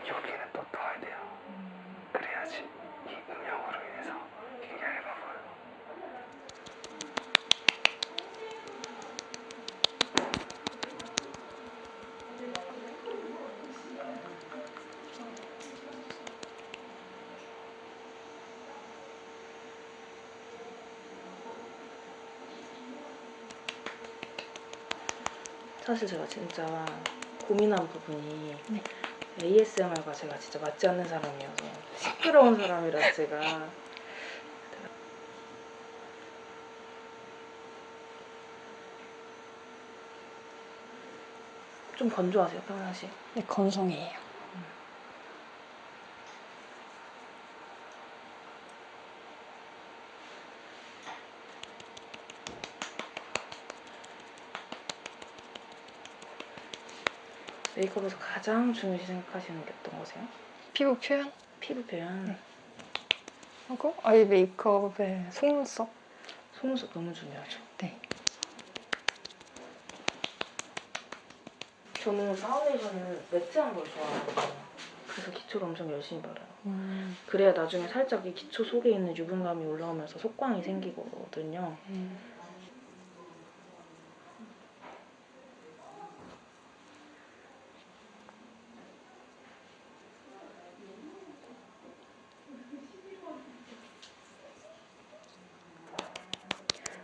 여기는 또 떠야 돼요. 그래야지 이 음영으로 인해서 이게 얇아 보여요. 사실 제가 진짜 고민한 부분이 네. ASMR과 제가 진짜 맞지 않는 사람이어서 시끄러운 사람이라 제가 좀 건조하세요, 평상시? 네, 건성이에요. 메이크업에서 가장 중요시 생각하시는 게 어떤 거세요? 피부 표현 피부 표현. 네. 하고 아이 메이크업의 속눈썹. 속눈썹 너무 중요하죠. 네. 저는 파운데이션을 매트한 걸 좋아하거든요. 그래서 기초를 엄청 열심히 바르요. 그래야 나중에 살짝 이 기초 속에 있는 유분감이 올라오면서 속광이 생기거든요.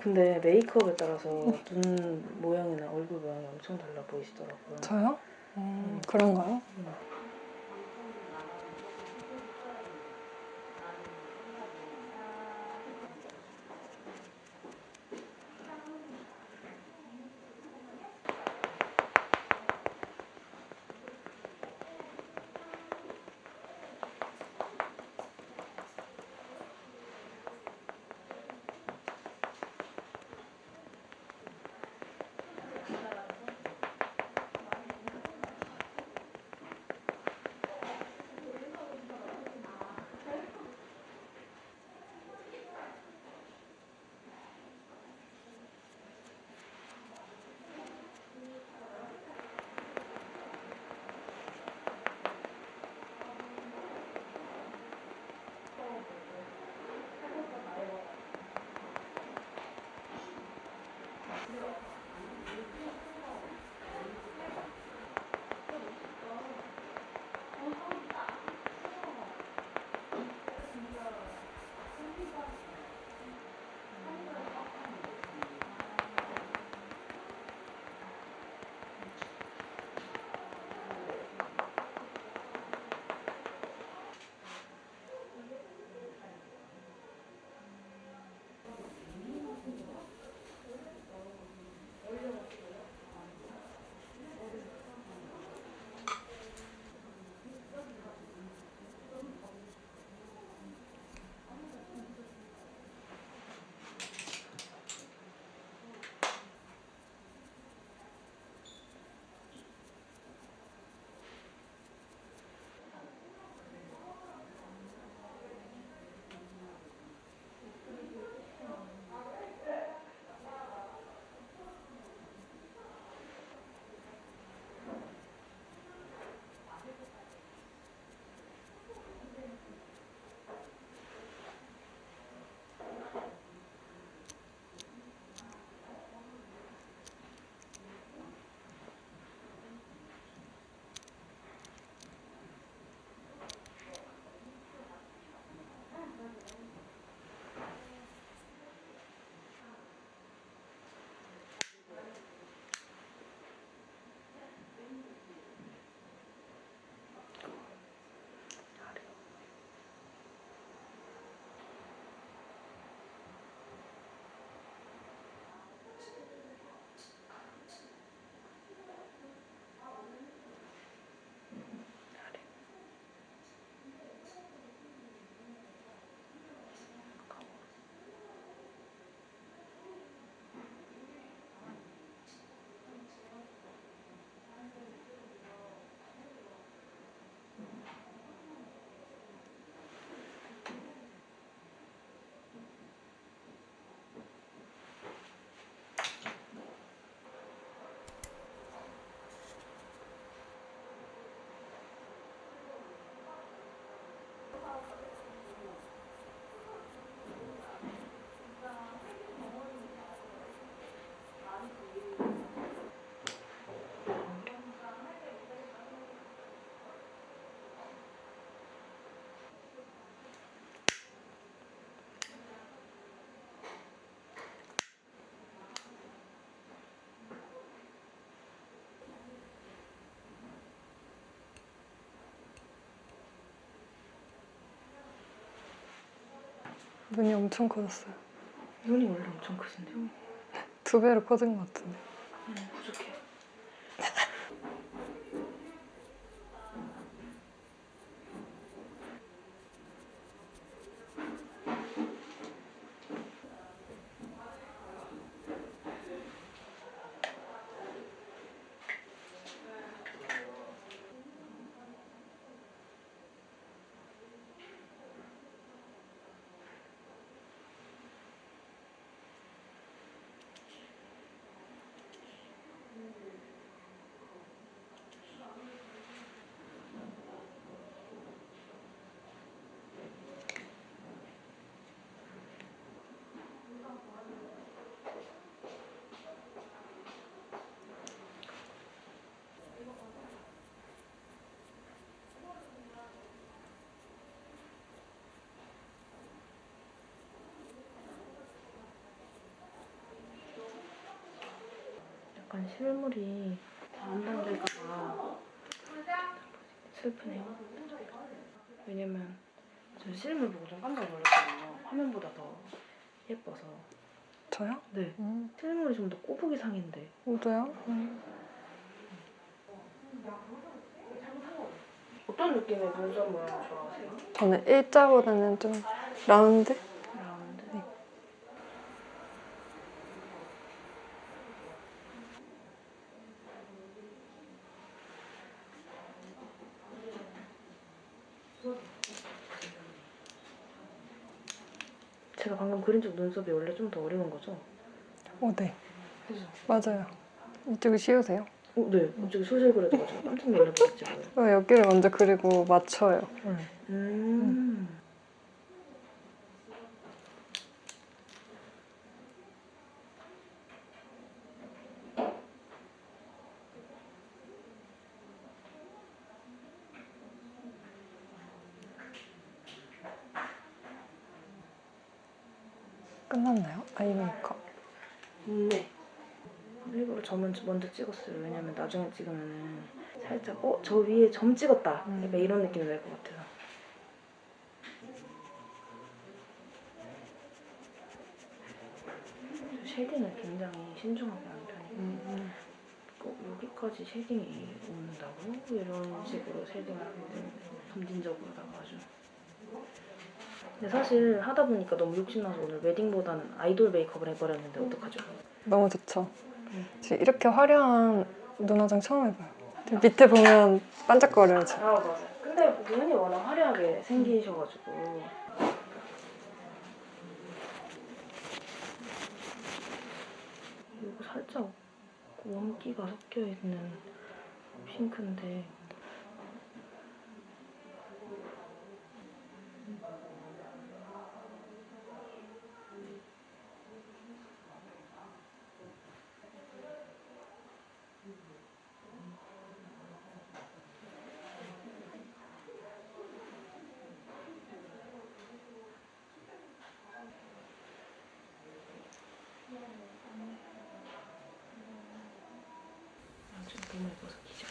근데 메이크업에 따라서 눈 모양이나 얼굴 모양이 엄청 달라 보이시더라고요. 저요? 그런가요? 눈이 엄청 커졌어요. 눈이 원래 엄청 크신데요? 2배로 커진 것 같은데. 부족해. 약간 실물이 안 담길까봐 슬프네요. 왜냐면 저 실물 보고 좀 깜짝 놀랐거든요. 화면보다 더 예뻐서. 저요? 네. 실물이 좀 더 꼬부기 상인데. 저요? 어떤 느낌의 눈썹 모양 좋아하세요? 저는 일자보다는 좀 라운드? 라운드? 네. 제가 방금 그린 쪽 눈썹이 원래 좀 더 어려운 거죠? 네. 그죠? 맞아요. 이쪽이 쉬우세요? 네. 갑자기 소실 그려져가지고 깜짝 놀라버렸지 뭐예요. 여기를 먼저 그리고 맞춰요. 끝났나요? 아이 메이크업. 네. 일부러 점은 먼저 찍었어요. 왜냐면 나중에 찍으면은 살짝 저 위에 점 찍었다. 약간 이런 느낌이 날 것 같아서. 저 쉐딩을 굉장히 신중하게 하는 편이에요. 꼭 여기까지 쉐딩이 온다고? 이런 식으로 쉐딩을 하기 때문에 점진적으로다가 아주. 근데 사실 하다 보니까 너무 욕심나서 오늘 웨딩보다는 아이돌 메이크업을 해버렸는데 어떡하죠? 너무 좋죠. 지금 이렇게 화려한 눈화장 처음 해봐요. 밑에 보면 반짝거려요, 지금. 아 맞아요. 근데 눈이 워낙 화려하게 생기셔가지고 이거 살짝 원기가 섞여있는 핑크인데 아주 너무 예뻐서 기죠.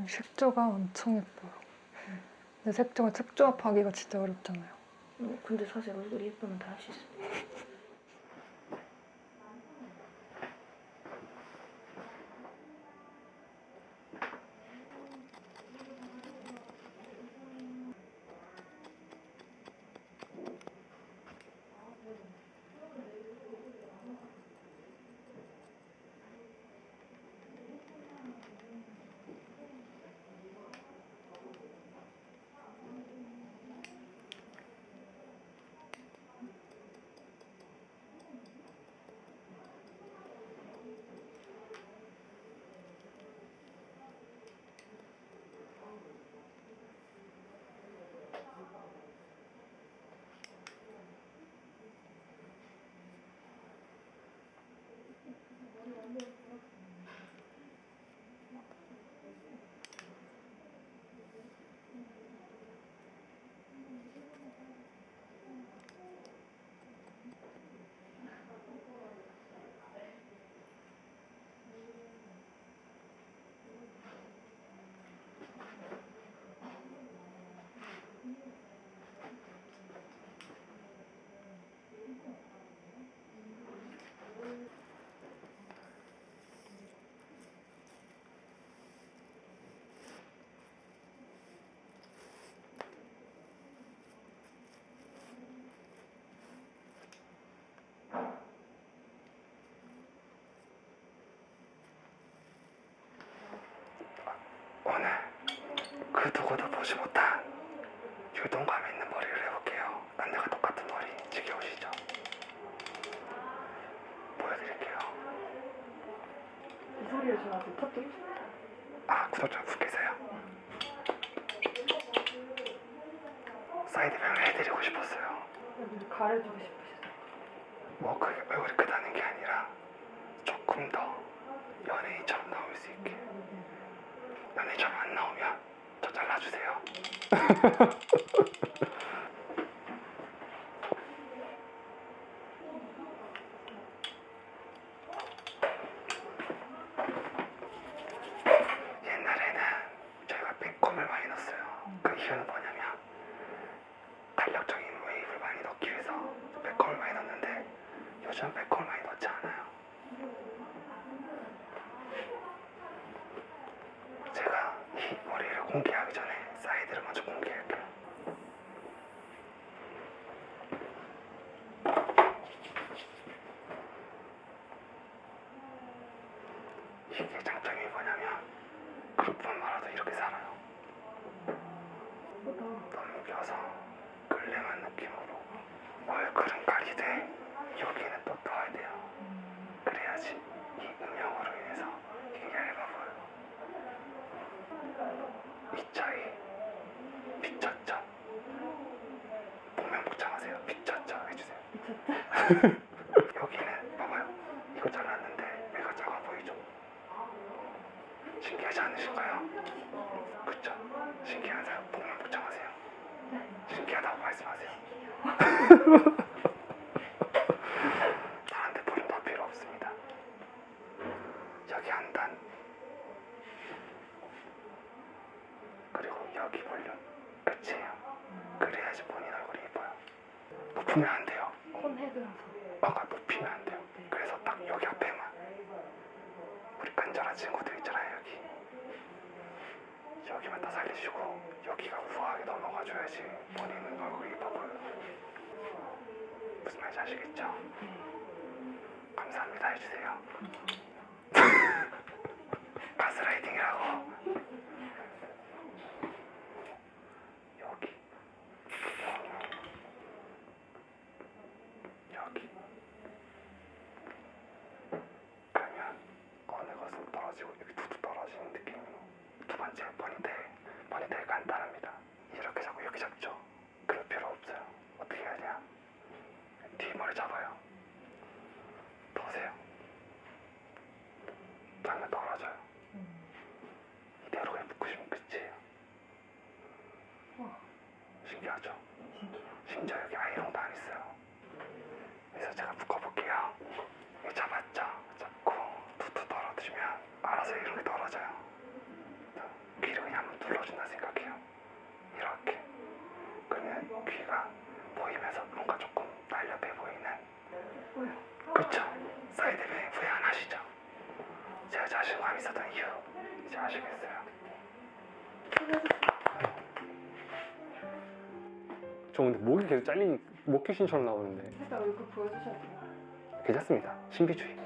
색조가 엄청 예뻐요. 근데 색조가 색조합하기가 진짜 어렵잖아요. 근데 사실 얼굴이 예쁘면 다 할 수 있어요. 누구도 보지 못한 유동감 있는 머리를 해볼게요. 남녀가 똑같은 머리 지겨우시죠? 보여드릴게요. 이 소리를 저한테 터뜨리고 싶어요. 아, 구독자 분 계세요? 사이드뱅을 해드리고 싶었어요. 가려주고 싶으시죠? 뭐 그게 얼굴이 크다는 게 아니라 조금 더 연예인처럼 나올 수 있게. 연예인처럼 안 나오면 저 잘라주세요. 옛날에는 저희가 백컴을 많이 넣었어요. 그 이유는 뭐냐면 탄력적인 웨이브를 많이 넣기 위해서 백컴을 많이 넣었는데 요즘 백컴을 많이 넣지 않아요. 제가 이 머리를 공개하기 전에 사이드를 먼저 공개할게요. 이게 장점이 뭐냐면 그룹만 말아도 이렇게 살아요. 넘겨서 끌림한 느낌으로 얼굴은 가리되 여기는 또 떠야 돼요. 그래야지 이 음영으로 인해서 이게 얇아 보여요. 이 차이 미쳤죠? 복면 복창하세요. 미쳤죠? 해주세요. 여기는 봐봐요. 이거 잘랐는데 얘가 작아 보이죠? 신기하지 않으실까요? 그쵸? 신기한 사람 복면 복창하세요. 신기하다고 말씀하세요. 다른 데 볼륨 더 필요 없습니다. 여기 한 단, 그리고 여기 볼륨 끝이에요. 그래야지 본인 얼굴이 예뻐요. 높으면 안 돼요. 콘 헤드라서. 아까 높이면 안 돼요. 그래서 딱 여기 앞에만. 우리 간절한 친구들 있잖아요. 여기만 다 살리시고 여기가 우아하게 넘어가줘야지 본인은 얼굴이 예뻐 보여요. 무슨 말인지 아시겠죠? 감사합니다 해주세요. 가스라이팅이라고. 여기 여기 그러면 어느 것은 떨어지고 여기 두두 떨어지는 느낌이. 두 번째 머니테일 간단합니다. 이렇게 잡고 여기 잡죠? 그럴 필요 없어요. 어떻게 하냐? 뒷머리 잡아요. 더세요. 그러면 떨어져요. 이대로 그냥 묶으시면 끝이에요. 신기하죠? 심지어 여기 아이롱도 안 있어요. 그래서 제가 묶어볼게요. 여기 잡았죠? 잡고 툭툭 떨어뜨리면 알아서 이렇게 떨어져요. 귀를 그냥 한번 눌러준다 생각해요. 이렇게. 그러면 귀가 보이면서 뭔가 조금 날렵해 보이는. 그쵸? 사이드뱅 후회 안 하시죠? 제가 자신감 있었던 이유 이제 아시겠어요? 저 근데 목이 계속 잘리니 목 귀신처럼 나오는데 살짝 얼굴 보여주셔야 돼요. 괜찮습니다. 신비주의.